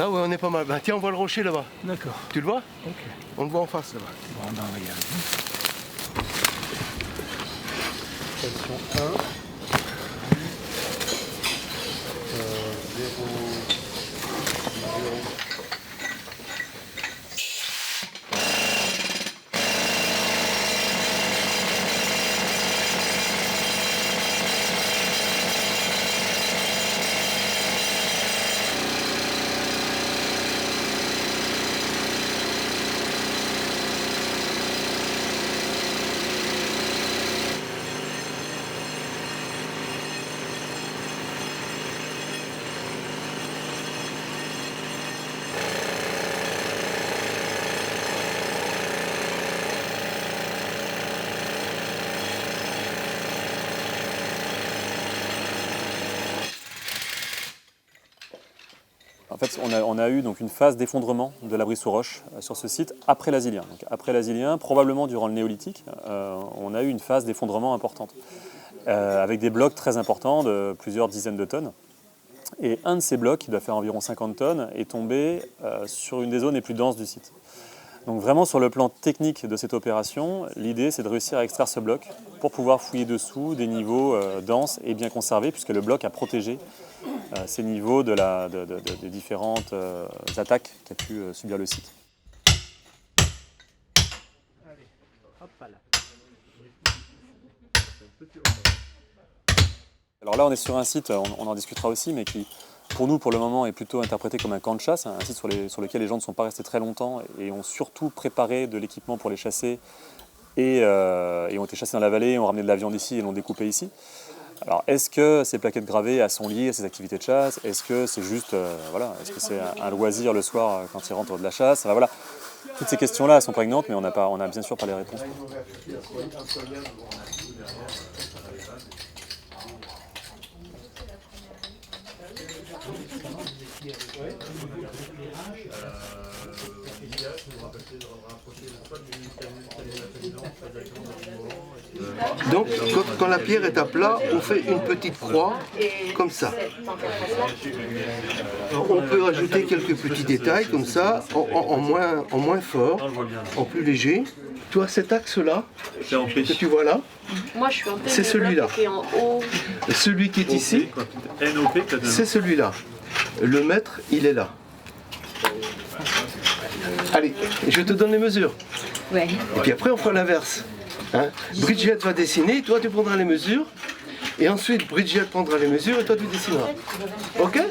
Là, ouais, on est pas mal. Ben, tiens, on voit le rocher là-bas. D'accord. Tu le vois? Ok. On le voit en face là-bas. Bon, ben, on va y arriver. Position 1. 0. En fait, on a eu donc une phase d'effondrement de l'abri sous roche sur ce site après l'Asilien. Donc, après l'Asilien, probablement durant le néolithique, on a eu une phase d'effondrement importante, avec des blocs très importants de plusieurs dizaines de tonnes. Et un de ces blocs, qui doit faire environ 50 tonnes, est tombé sur une des zones les plus denses du site. Donc vraiment sur le plan technique de cette opération, l'idée c'est de réussir à extraire ce bloc pour pouvoir fouiller dessous des niveaux denses et bien conservés, puisque le bloc a protégé ces niveaux des différentes attaques qu'a pu subir le site. Allez, hop là. Alors là on est sur un site, on en discutera aussi, mais qui pour nous pour le moment est plutôt interprété comme un camp de chasse, un site sur lequel les gens ne sont pas restés très longtemps et ont surtout préparé de l'équipement pour les chasser et ont été chassés dans la vallée, ont ramené de la viande ici et l'ont découpé ici. Alors est-ce que ces plaquettes gravées sont liées à ces activités de chasse? Est-ce que c'est juste est-ce que c'est un loisir le soir quand ils rentrent de la chasse? Enfin, voilà. Toutes ces questions-là sont prégnantes, mais on n'a bien sûr pas les réponses. Donc, quand la pierre est à plat, on fait une petite croix, comme ça. On peut rajouter quelques petits détails, comme ça, en moins fort, en plus léger. Toi, cet axe-là, que tu vois là, moi, je suis en c'est celui-là. Celui qui est ici, c'est celui-là. Le mètre, il est là. Allez, je te donne les mesures. Ouais. Et puis après, on fera l'inverse. Hein? Bridget va dessiner, toi tu prendras les mesures. Et ensuite, Bridget prendra les mesures et toi tu dessineras. Ok?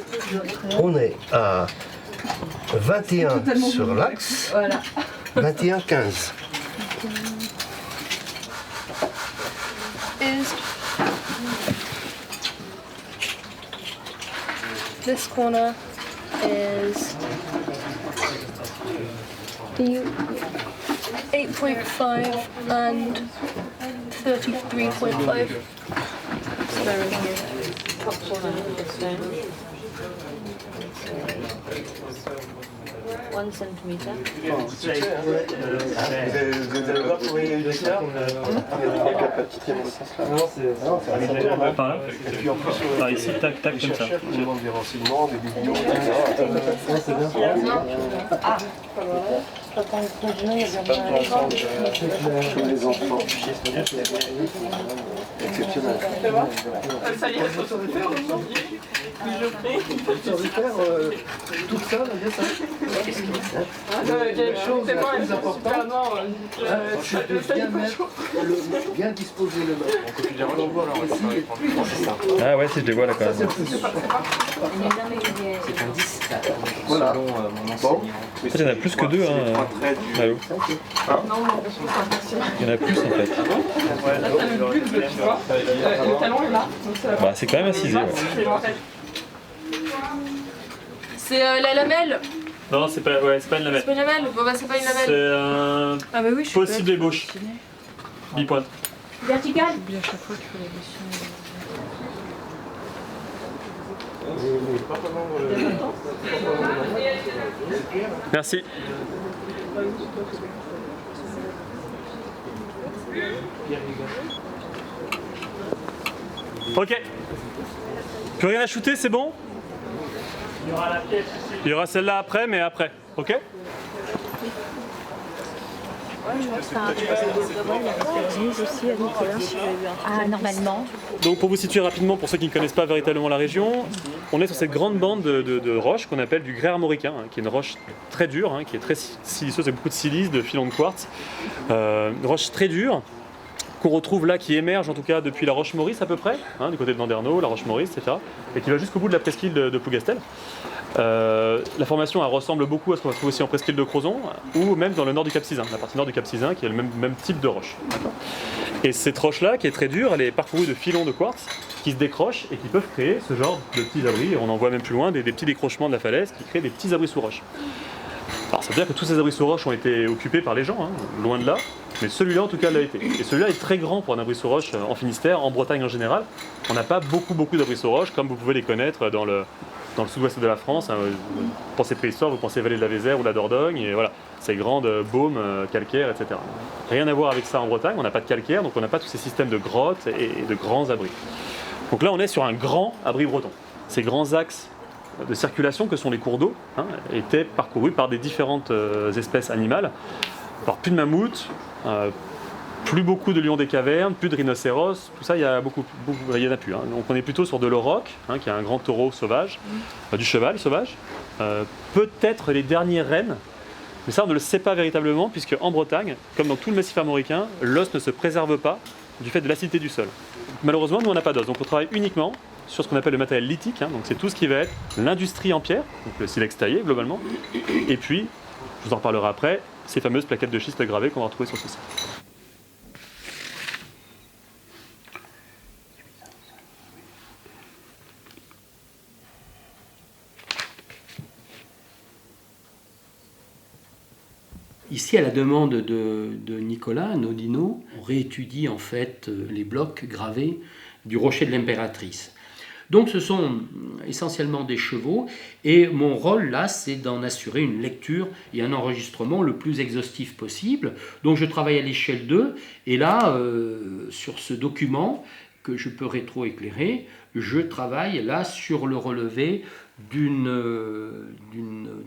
On est à 21 sur l'axe. Voilà. 21,15. This corner is the 8.5 and 33.5. So there is a top corner this way. 1 centimeter. Vous allez voir comment il y a eu de ça. Par là. Et puis en plus, Par ici, tac, tac, comme ça. on demande des renseignements, des vidéos, etc. Ah, Les enfants. Exceptionnel. Ça y est, faut se refaire aujourd'hui. Tu aurais faire tout ça, là, bien ça. Quelque chose de plus important, c'est de bien disposer le mètre. Ah ouais, si je les vois là quand même. C'est un 10. Voilà. Selon mon enseignant. En fait, il y en a plus que deux, hein. Allô. Il y en a plus en fait. là, t'as le but, tu vois. Le talon est là. Bah, c'est quand même incisé. Ouais. c'est la lamelle. Non, c'est pas une lamelle. C'est pas une lamelle. Bon, bah, c'est pas une lamelle. C'est un Ah, bah oui, je suis possible ébauche. Bipointe. verticale. J'oublie à chaque fois qu'il faut la dessus. Merci. Ok. Plus rien à shooter, c'est bon? Il y aura la pièce ici. Il y aura celle-là après, mais après, ok? aussi à Nicolas, si j'avais bien. Ah, normalement. Donc pour vous situer rapidement, pour ceux qui ne connaissent pas véritablement la région, on est sur cette grande bande de roches qu'on appelle du grès armoricain, hein, qui est une roche très dure, hein, qui est très siliceuse avec beaucoup de silice, de filons de quartz. Une roche très dure, qu'on retrouve là, qui émerge en tout cas depuis la roche Maurice à peu près, hein, du côté de Landerneau, la roche Maurice, etc. Et qui va jusqu'au bout de la presqu'île de Plougastel. La formation elle ressemble beaucoup à ce qu'on va trouver aussi en presqu'île de Crozon ou même dans le nord du Cap Sizun, la partie nord du Cap Sizun qui est le même type de roche. Et cette roche-là, qui est très dure, elle est parcourue de filons de quartz qui se décrochent et qui peuvent créer ce genre de petits abris. Et on en voit même plus loin des petits décrochements de la falaise qui créent des petits abris sous roche. Alors ça veut dire que tous ces abris sous roche ont été occupés par les gens, hein, loin de là, mais celui-là en tout cas l'a été. Et celui-là est très grand pour un abri sous roche en Finistère, en Bretagne en général. On n'a pas beaucoup d'abris sous roche comme vous pouvez les connaître dans le sud-ouest de la France. Hein. Vous pensez préhistoire, vous pensez vallée de la Vézère ou la Dordogne, et voilà, ces grandes baumes calcaires, etc. Rien à voir avec ça en Bretagne, on n'a pas de calcaire, donc on n'a pas tous ces systèmes de grottes et de grands abris. Donc là on est sur un grand abri breton. Ces grands axes de circulation que sont les cours d'eau, hein, étaient parcourus par des différentes espèces animales. Alors plus de mammouths, plus beaucoup de lions des cavernes, plus de rhinocéros, tout ça il y en a plus. Hein. Donc on est plutôt sur de l'auroch, hein, qui est un grand taureau sauvage, du cheval sauvage, peut-être les derniers rennes, mais ça on ne le sait pas véritablement puisque en Bretagne, comme dans tout le massif armoricain, l'os ne se préserve pas du fait de l'acidité du sol. Malheureusement nous on n'a pas d'os, donc on travaille uniquement sur ce qu'on appelle le matériel lithique, hein, donc c'est tout ce qui va être l'industrie en pierre, donc le silex taillé globalement, et puis, je vous en reparlerai après, ces fameuses plaquettes de schiste gravées qu'on va retrouver sur ce site. Ici, à la demande de Nicolas Nodino, on réétudie en fait les blocs gravés du rocher de l'Impératrice. Donc ce sont essentiellement des chevaux et mon rôle là c'est d'en assurer une lecture et un enregistrement le plus exhaustif possible. Donc je travaille à l'échelle 2 et là sur ce document que je peux rétroéclairer, je travaille là sur le relevé de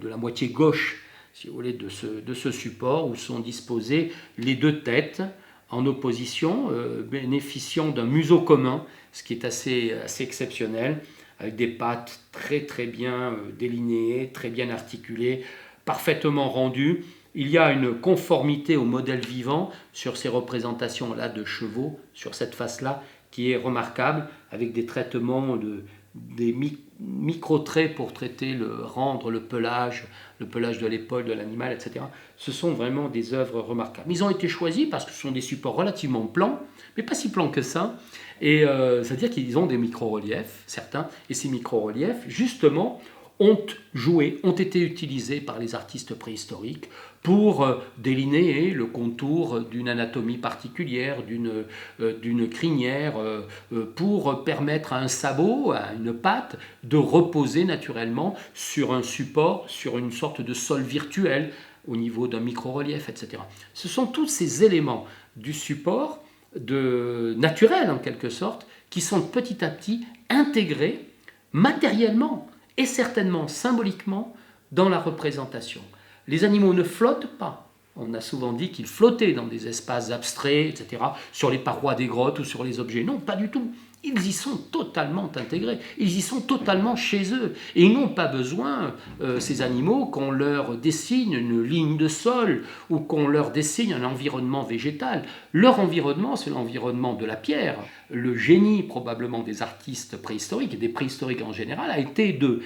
la moitié gauche, si vous voulez, de ce support où sont disposées les deux têtes en opposition, bénéficiant d'un museau commun, ce qui est assez exceptionnel, avec des pattes très bien délinéées, très bien articulées, parfaitement rendues. Il y a une conformité au modèle vivant sur ces représentations-là de chevaux, sur cette face-là, qui est remarquable, avec des traitements des micro-traits pour rendre le pelage de l'épaule de l'animal, etc. Ce sont vraiment des œuvres remarquables. Ils ont été choisis parce que ce sont des supports relativement plans, mais pas si plans que ça. Et c'est-à-dire qu'ils ont des micro-reliefs, certains, et ces micro-reliefs, justement, ont été utilisés par les artistes préhistoriques pour delinéer le contour d'une anatomie particulière, d'une crinière, pour permettre à un sabot, à une patte, de reposer naturellement sur un support, sur une sorte de sol virtuel au niveau d'un micro-relief, etc. Ce sont tous ces éléments du support naturel en quelque sorte, qui sont petit à petit intégrés matériellement et certainement symboliquement dans la représentation. Les animaux ne flottent pas. On a souvent dit qu'ils flottaient dans des espaces abstraits, etc., sur les parois des grottes ou sur les objets. Non, pas du tout. Ils y sont totalement intégrés, ils y sont totalement chez eux. Et ils n'ont pas besoin, ces animaux, qu'on leur dessine une ligne de sol ou qu'on leur dessine un environnement végétal. Leur environnement, c'est l'environnement de la pierre. Le génie, probablement, des artistes préhistoriques et des préhistoriques en général, a été de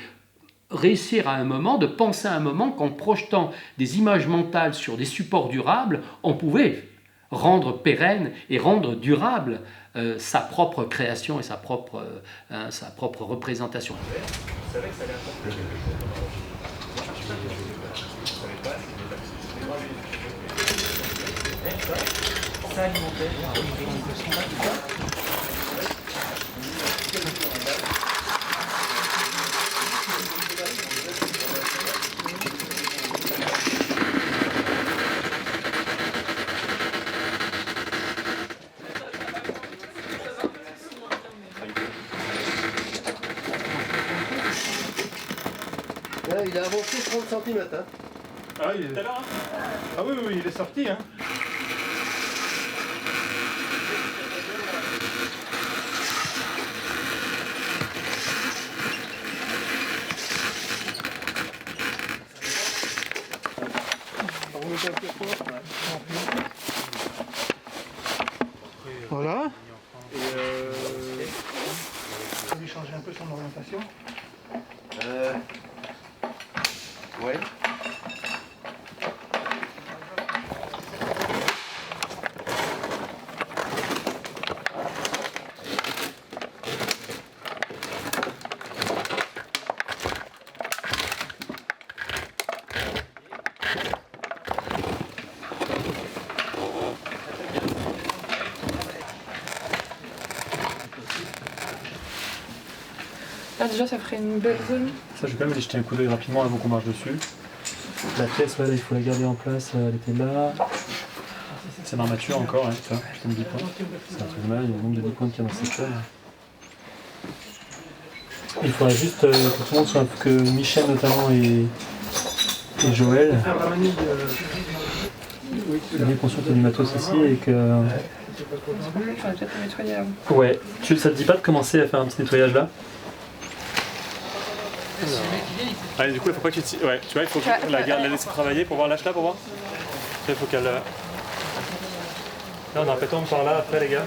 réussir à un moment, de penser à un moment qu'en projetant des images mentales sur des supports durables, on pouvait rendre pérenne et rendre durable sa propre création et sa propre représentation. il a avancé 30 cm. Hein. Ah, ah oui, oui, il est sorti. Hein. Voilà. Et faut lui changer un peu son orientation. Ouais. Là déjà ça ferait une belle zone. Ça, je vais quand même aller jeter un coup d'œil rapidement avant qu'on marche dessus. La pièce, ouais, là, il faut la garder en place, elle était là. C'est l'armature encore, hein, ça, putain de 10 points. C'est un truc de mal, il y a le nombre de 10 points qu'il y a dans cette chaîne. Il faudrait juste que tout le monde soit, que Michel notamment et Joël aient bien conscience qu'il y a du matos ici et que... J'aurais peut-être le nettoyer avant. Ouais, ça te dit pas de commencer à faire un petit nettoyage là? Allez, du coup, il faut pas que tu... Ouais, tu vois, il faut la laisser travailler pour voir, lâche là pour voir. Il faut qu'elle... Là, on a un peu tombe par là après, les gars.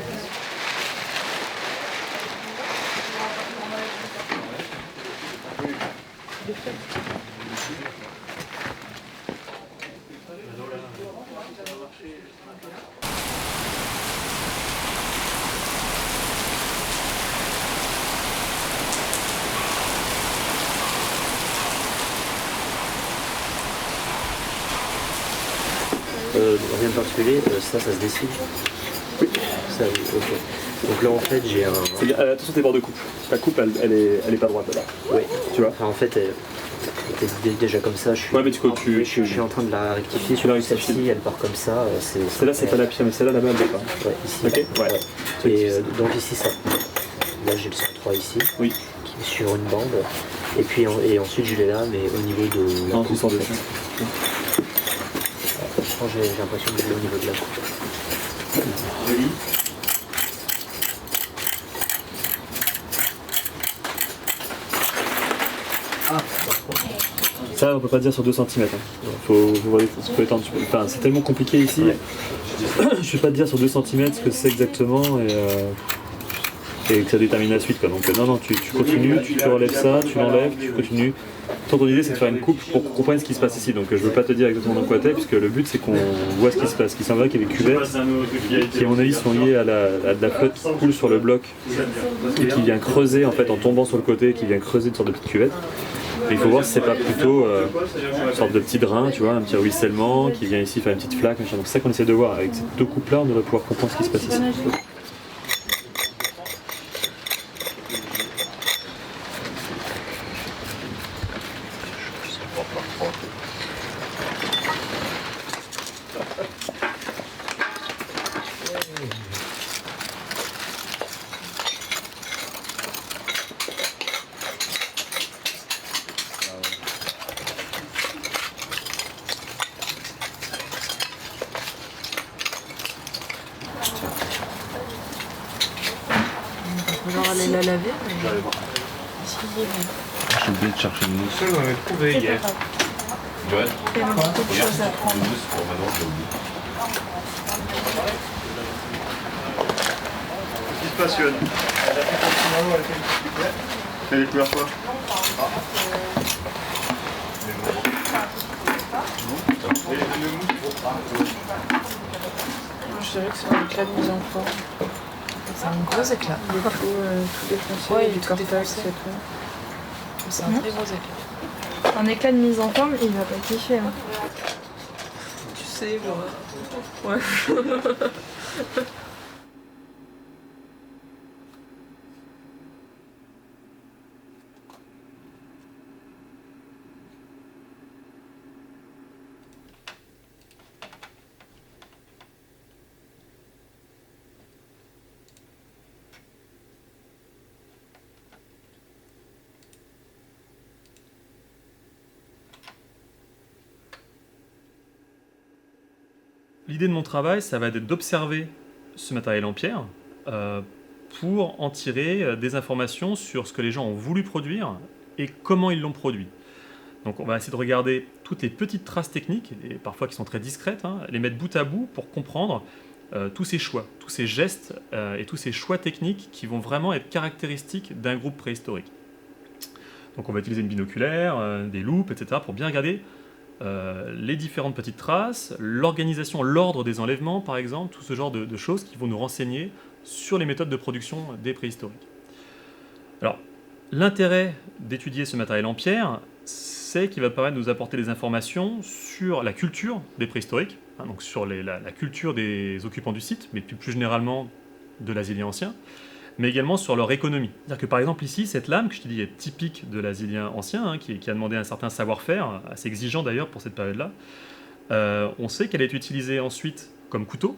Rien de particulier, ça se dessine. Oui. Ça, ok. Donc là en fait j'ai un... Attention tes bords de coupe. Ta coupe elle est pas droite là. Oui. Tu vois. Enfin, en fait elle était déjà comme ça. Je suis, ouais mais je suis en train de la rectifier. Celle-ci elle part comme ça. Celle-là c'est pas la pire mais celle-là là-bas elle va pas. Ouais, ici. Ok. Ouais. Et donc ici ça. Là j'ai le 103 ici. Oui. Qui est sur une bande. Et puis ensuite je l'ai là mais au niveau de la coupe. J'ai l'impression de le au niveau de la coupe. Joli. Ça on peut pas dire sur 2 cm. Hein. Faut étendre. Enfin, c'est tellement compliqué ici. Ouais. Je vais pas te dire sur 2 cm ce que c'est exactement et que ça détermine la suite quoi. Donc non, tu continues, tu relèves ça, tu l'enlèves, tu continues. Ton idée c'est de faire une coupe pour qu'on comprenne ce qui se passe ici. Donc je veux pas te dire exactement dans quoi t'es, puisque le but c'est qu'on voit ce qui se passe. Il semblerait qu'il y ait des cuvettes qui à mon avis sont liées à de la flotte qui coule sur le bloc et qui vient creuser en fait en tombant sur le côté, qui vient creuser une sorte de petite cuvette. Et il faut voir si c'est pas plutôt une sorte de petit drain, tu vois, un petit ruissellement qui vient ici faire une petite flaque. Donc c'est ça qu'on essaie de voir. Avec ces 2 coupes là on devrait pouvoir comprendre ce qui se passe ici. Alors aller la laver. J'ai oublié de chercher une mousse. Ça, on l'avait trouvé hier. Joël, regarde, une mousse pour maintenant, j'ai oublié. Qui se passionne. Elle est couleur quoi? Je dirais que c'est un éclat de mise en forme. C'est un gros éclat. Il est tout défoncé. Ouais, il il est tout défoncé. C'est un très gros éclat. Un éclat de mise en forme, il va pas kiffer. Hein. Tu sais, ouais. l'idée de mon travail, ça va être d'observer ce matériel en pierre pour en tirer des informations sur ce que les gens ont voulu produire et comment ils l'ont produit. Donc on va essayer de regarder toutes les petites traces techniques, et parfois qui sont très discrètes, les mettre bout à bout pour comprendre tous ces choix, tous ces gestes et tous ces choix techniques qui vont vraiment être caractéristiques d'un groupe préhistorique. Donc on va utiliser une binoculaire, des loupes, etc. pour bien regarder les différentes petites traces, l'organisation, l'ordre des enlèvements par exemple, tout ce genre de choses qui vont nous renseigner sur les méthodes de production des préhistoriques. Alors, l'intérêt d'étudier ce matériel en pierre, c'est qu'il va permettre de nous apporter des informations sur la culture des préhistoriques, donc sur la culture des occupants du site, mais plus généralement de l'Asilien ancien, mais également sur leur économie. C'est-à-dire que par exemple ici, cette lame que je te dis est typique de l'Asilien ancien, qui a demandé un certain savoir-faire, assez exigeant d'ailleurs pour cette période-là, on sait qu'elle a été utilisée ensuite comme couteau,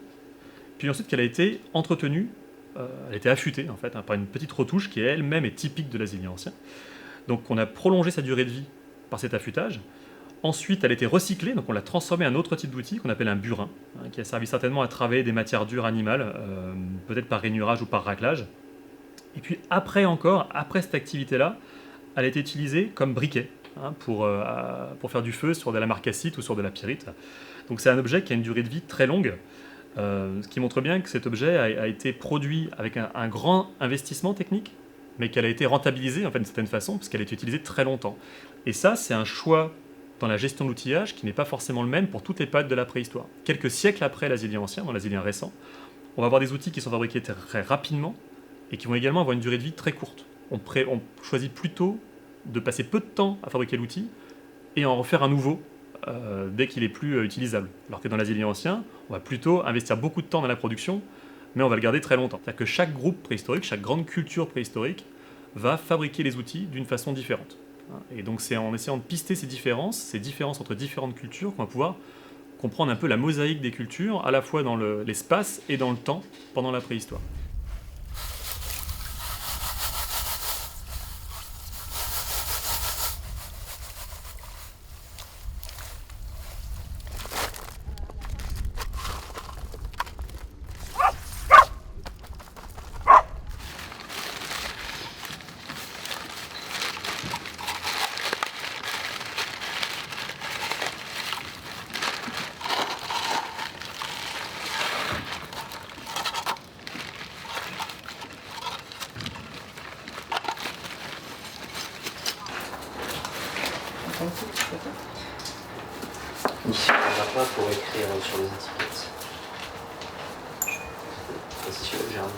puis ensuite qu'elle a été entretenue, elle a été affûtée en fait, par une petite retouche qui elle-même est typique de l'Asilien ancien. Donc on a prolongé sa durée de vie par cet affûtage. Ensuite, elle a été recyclée, donc on l'a transformée en un autre type d'outil qu'on appelle un burin, qui a servi certainement à travailler des matières dures animales, peut-être par rainurage ou par raclage. Et puis après cette activité-là, elle a été utilisée comme briquet pour faire du feu sur de la marcassite ou sur de la pyrite. Donc c'est un objet qui a une durée de vie très longue, ce qui montre bien que cet objet a été produit avec un grand investissement technique, mais qu'elle a été rentabilisée en fait, d'une certaine façon, parce qu'elle a été utilisée très longtemps. Et ça, c'est un choix dans la gestion de l'outillage qui n'est pas forcément le même pour toutes les périodes de la préhistoire. Quelques siècles après l'Asilien ancien, dans l'Asilien récent, on va avoir des outils qui sont fabriqués très rapidement et qui vont également avoir une durée de vie très courte. On choisit plutôt de passer peu de temps à fabriquer l'outil et en refaire un nouveau dès qu'il est plus utilisable. Alors que dans l'Asilien ancien, on va plutôt investir beaucoup de temps dans la production, mais on va le garder très longtemps. C'est-à-dire que chaque groupe préhistorique, chaque grande culture préhistorique va fabriquer les outils d'une façon différente. Et donc c'est en essayant de pister ces différences entre différentes cultures qu'on va pouvoir comprendre un peu la mosaïque des cultures, à la fois dans l'espace et dans le temps pendant la préhistoire. Ici, on n'a pas pour écrire sur les étiquettes. C'est sûr, j'ai un mot.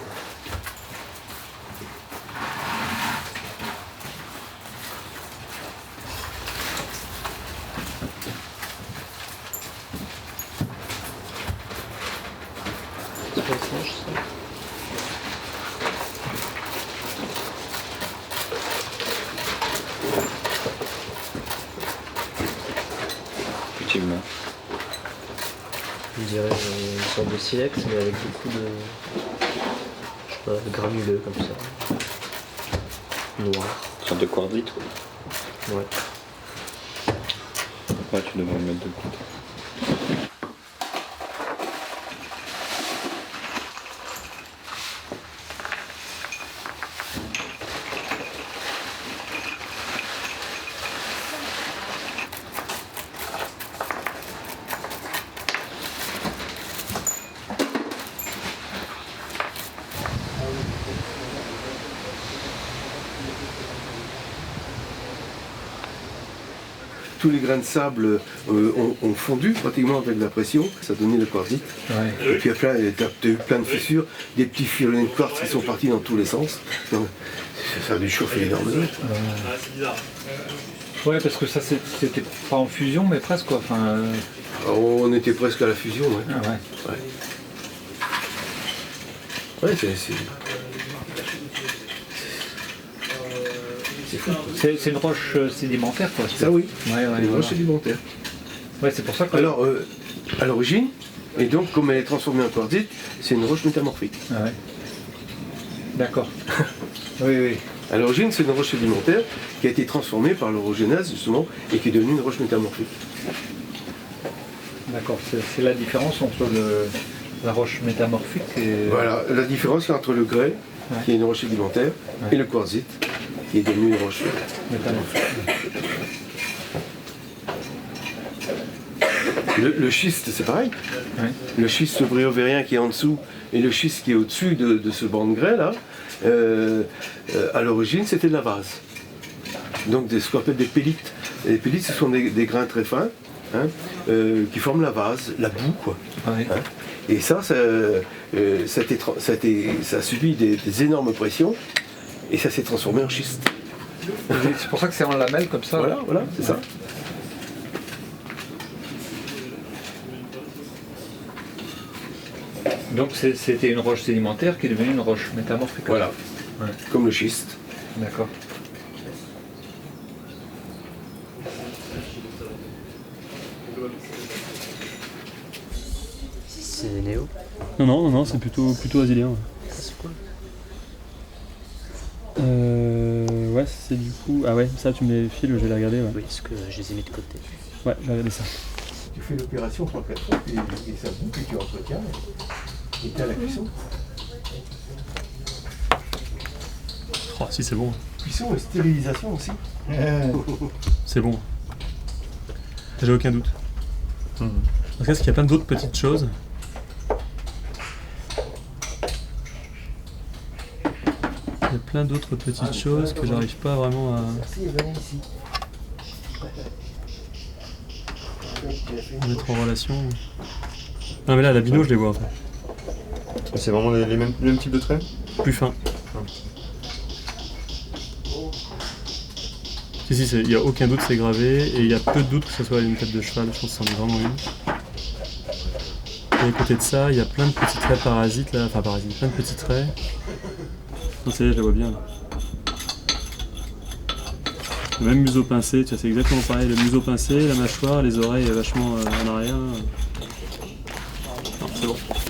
C'est pas étrange, ça. Je dirais une sorte de silex, mais avec beaucoup de, je sais pas, de granuleux comme ça. Noir. Une sorte de quartzite, ouais. Ouais, tu devrais le mettre de côté. Tous les grains de sable ont fondu pratiquement avec la pression, ça donnait le quartzite. Ouais. Et puis après, tu as eu plein de fissures, des petits filets de quartz qui sont partis dans tous les sens. Donc, ça a dû chauffer énormément. C'est bizarre. Ouais, parce que ça c'était pas en fusion, mais presque quoi. Enfin, on était presque à la fusion, ouais. Ah ouais. Ouais, c'est fou. C'est une roche sédimentaire quoi. Ça oui, ouais, une roche sédimentaire. Ouais, c'est pour ça que... Alors, à l'origine, et donc comme elle est transformée en quartzite, c'est une roche métamorphique. Ah ouais. D'accord. Oui. À l'origine, c'est une roche sédimentaire qui a été transformée par l'orogénèse justement et qui est devenue une roche métamorphique. D'accord, c'est la différence entre la roche métamorphique et... Voilà, la différence c'est entre le grès, qui est une roche sédimentaire, et le quartzite, qui est devenu une roche métamorphique. Le schiste, c'est pareil. Le schiste bréovérien qui est en dessous et le schiste qui est au-dessus de ce banc de grès là, à l'origine c'était de la vase. Donc ce qu'on appelle des pellites. Et les pellites, ce sont des grains très fins qui forment la vase, la boue quoi. Et ça a subi des énormes pressions et ça s'est transformé en schiste. C'est pour ça que c'est en lamelles comme ça. Voilà, c'est ça. Donc c'était une roche sédimentaire qui est devenue une roche métamorphique. Voilà, comme le schiste. D'accord. C'est néo? Non, c'est plutôt asilien. C'est quoi? Ouais, c'est du coup... Ah ouais, ça tu me les files, je vais les regarder. Ouais. Oui, parce que je les ai mis de côté. Ouais, je vais regarder ça. Tu fais l'opération 3-4 fois et ça boue et tu entretiens et tu as la cuisson. Oh, si, c'est bon. Cuisson et stérilisation aussi. C'est bon. J'ai aucun doute. En tout cas, il y a plein d'autres petites choses. Il y a plein d'autres petites choses que j'arrive pas vraiment à mettre en relation. Non mais là, la bino, je les vois en fait. C'est vraiment le même type de traits? Plus fin. Si, il n'y a aucun doute, c'est gravé, et il y a peu de doute que ce soit une tête de cheval, je pense que c'en est vraiment une. Et à côté de ça, il y a plein de petits traits parasites là, plein de petits traits. Non, c'est là, je la vois bien là. Le même museau pincé, tu vois, c'est exactement pareil, le museau pincé, la mâchoire, les oreilles vachement en arrière. Non,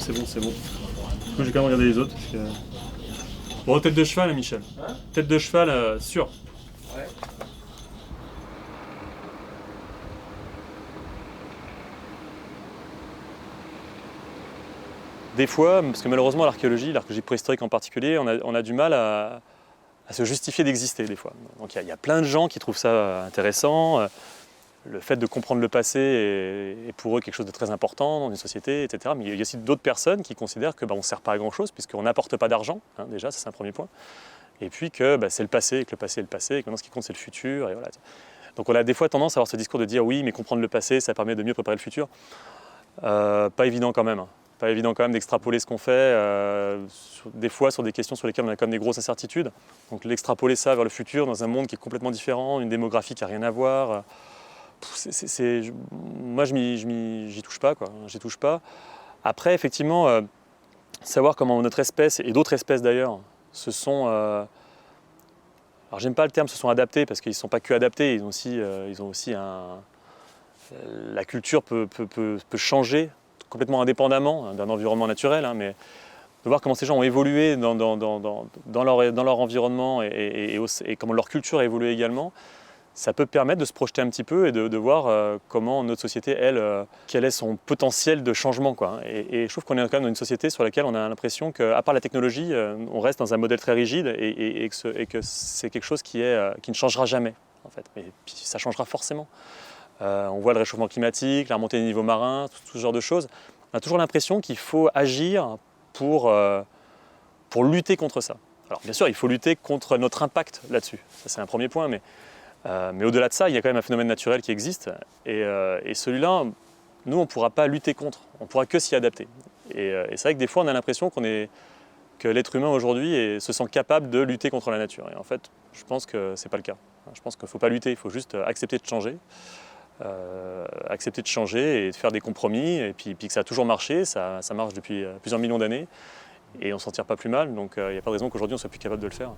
c'est bon. Moi, j'ai quand même regardé les autres. Parce que... Bon, tête de cheval, Michel. Tête de cheval, sûr. Ouais. Des fois, parce que malheureusement l'archéologie préhistorique en particulier, on a du mal à se justifier d'exister des fois. Donc il y a plein de gens qui trouvent ça intéressant. Le fait de comprendre le passé est pour eux quelque chose de très important dans une société, etc. Mais il y a aussi d'autres personnes qui considèrent que on ne sert pas à grand chose puisqu'on n'apporte pas d'argent, déjà, ça c'est un premier point. Et puis que c'est le passé, et que le passé est le passé, et que maintenant ce qui compte c'est le futur. Et voilà. Donc on a des fois tendance à avoir ce discours de dire oui, mais comprendre le passé, ça permet de mieux préparer le futur. Pas évident quand même. Pas évident quand même d'extrapoler ce qu'on fait, des fois sur des questions sur lesquelles on a quand même des grosses incertitudes. Donc l'extrapoler ça vers le futur dans un monde qui est complètement différent, une démographie qui n'a rien à voir, moi j'y touche pas, quoi. J'y touche pas. Après effectivement, savoir comment notre espèce et d'autres espèces d'ailleurs se sont... alors j'aime pas le terme se sont adaptés parce qu'ils ne sont pas que adaptés, ils ont aussi la culture peut changer complètement indépendamment d'un environnement naturel, mais de voir comment ces gens ont évolué dans leur environnement et comment leur culture a évolué également, ça peut permettre de se projeter un petit peu et de voir comment notre société, elle, quel est son potentiel de changement, quoi. Et je trouve qu'on est quand même dans une société sur laquelle on a l'impression qu'à part la technologie, on reste dans un modèle très rigide et que c'est quelque chose qui ne changera jamais, en fait. Mais puis ça changera forcément. On voit le réchauffement climatique, la remontée des niveaux marins, tout ce genre de choses. On a toujours l'impression qu'il faut agir pour lutter contre ça. Alors bien sûr, il faut lutter contre notre impact là-dessus. Ça c'est un premier point, mais au-delà de ça, il y a quand même un phénomène naturel qui existe. Et celui-là, nous, on ne pourra pas lutter contre. On ne pourra que s'y adapter. Et c'est vrai que des fois, on a l'impression que l'être humain aujourd'hui se sent capable de lutter contre la nature. Et en fait, je pense que ce n'est pas le cas. Je pense qu'il ne faut pas lutter, il faut juste accepter de changer. Accepter de changer et de faire des compromis, et puis que ça a toujours marché, ça marche depuis plusieurs millions d'années, et on s'en tire pas plus mal, donc il n'y a pas de raison qu'aujourd'hui on soit plus capable de le faire.